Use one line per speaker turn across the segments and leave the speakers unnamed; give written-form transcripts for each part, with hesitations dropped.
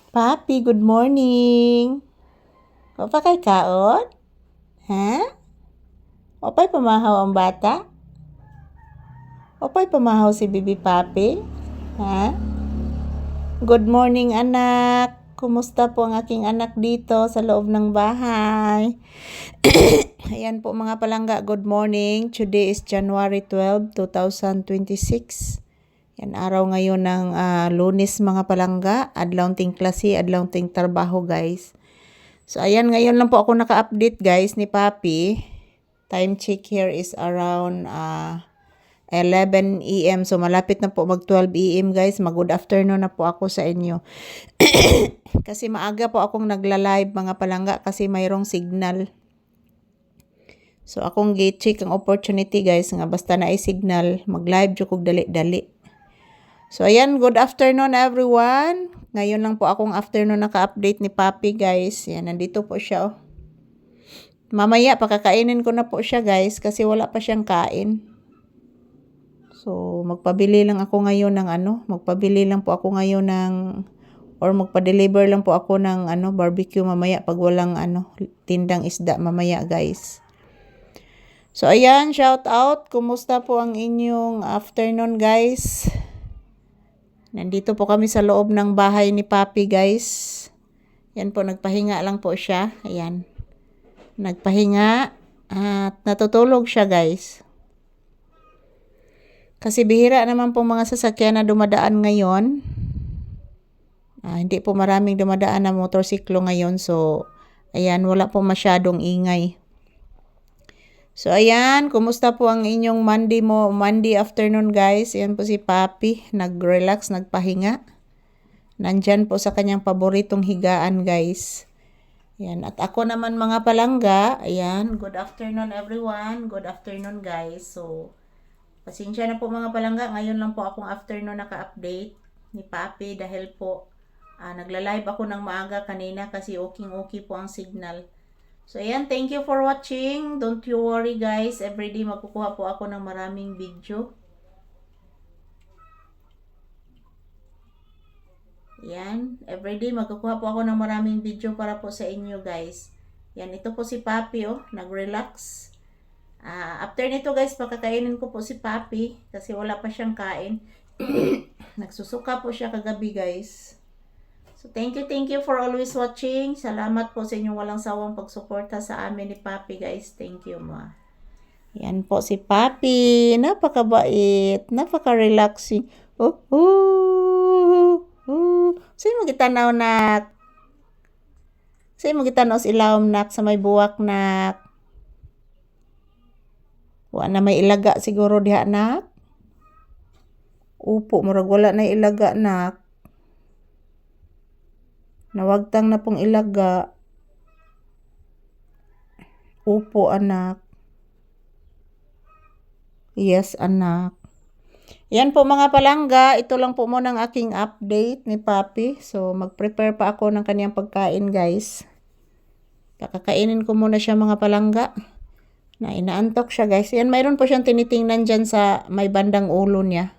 Papi, good morning. O pa kay kaon? Ha? O pa'y pamahaw ang bata? O pa'y pamahaw si Bibi Papi? Ha? Good morning, anak. Kumusta po ang aking anak dito sa loob ng bahay? Ayan po mga palangga, good morning. Today is January 12, 2026. Yan araw ngayon ng Lunes mga palangga. Adlaw ting klase, adlaw ting trabaho guys. So ayan, ngayon lang po ako naka-update guys ni Papi. Time check here is around 11 AM. So malapit na po mag 12 AM guys. Mag-good afternoon na po ako sa inyo. Kasi maaga po akong nagla-live mga palangga kasi mayroong signal. So akong gate check ang opportunity guys nga basta na ay signal, mag-live jud kog dali-dali. So ayan, good afternoon everyone. Ngayon lang po akong afternoon naka-update ni Papi guys. Yan, nandito po siya oh. Mamaya pakakainin ko na po siya guys kasi wala pa siyang kain. So magpabili lang ako ngayon ng magpa-deliver lang po ako ng barbecue mamaya pag walang tindang isda mamaya guys. So ayan, shout out. Kumusta po ang inyong afternoon guys? Nandito po kami sa loob ng bahay ni Papi guys. Yan po, nagpahinga lang po siya. Ayan. Nagpahinga at natutulog siya guys. Kasi bihira naman po mga sasakyan na dumadaan ngayon. Hindi po maraming dumadaan na motorsiklo ngayon. So, ayan, wala po masyadong ingay. So, ayan, kumusta po ang inyong Monday afternoon guys? Ayan po si Papi, nag-relax, nagpahinga. Nandyan po sa kanyang paboritong higaan guys. Ayan, at ako naman mga palangga, ayan, good afternoon everyone, good afternoon guys. So, pasensya na po mga palangga, ngayon lang po akong afternoon naka-update ni Papi dahil po nagla-live ako ng maaga kanina kasi okay po ang signal. So, ayan, thank you for watching. Don't you worry guys. Everyday magkukuha po ako ng maraming video. Ayan, everyday magkukuha po ako ng maraming video para po sa inyo guys. Yan, ito po si Papi oh, nag-relax. After nito guys, pakakainin ko po si Papi kasi wala pa siyang kain. Nagsusuka po siya kagabi guys. So, thank you for always watching. Salamat po sa inyong walang sawang pagsuporta sa amin ni Papi, guys. Thank you, ma. Yan po si Papi. Napakabait. Napaka-relaxing. Sino mo gitanaw, nak? Sino mo gitanaw si ilawom, nak, sa may buwak, nak? Wala na may ilaga siguro diha, nak? Upo, murag wala na ilaga, nak. Nawagtang na pong ilaga. Upo, anak. Yes, anak. Yan po mga palangga. Ito lang po muna ang aking update ni Papi. So, mag-prepare pa ako ng kaniyang pagkain, guys. Kakakainin ko muna siya mga palangga. Na inaantok siya, guys. Yan, mayroon po siyang tinitingnan dyan sa may bandang ulo niya.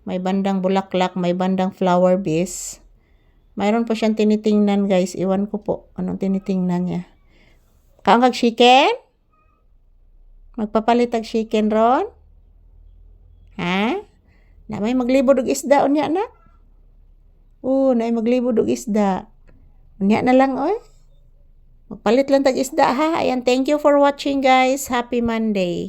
May bandang bulaklak, may bandang flower base. Mayroon po siyang tinitingnan guys. Iwan ko po anong tinitingnan niya. Kaang kag chicken? Magpapalit ag chicken ron? Ha? Na may maglibod og isda unya na? Na maglibod og isda. Unya na lang oy. Magpalit lang tag isda ha. Ayan, thank you for watching guys. Happy Monday.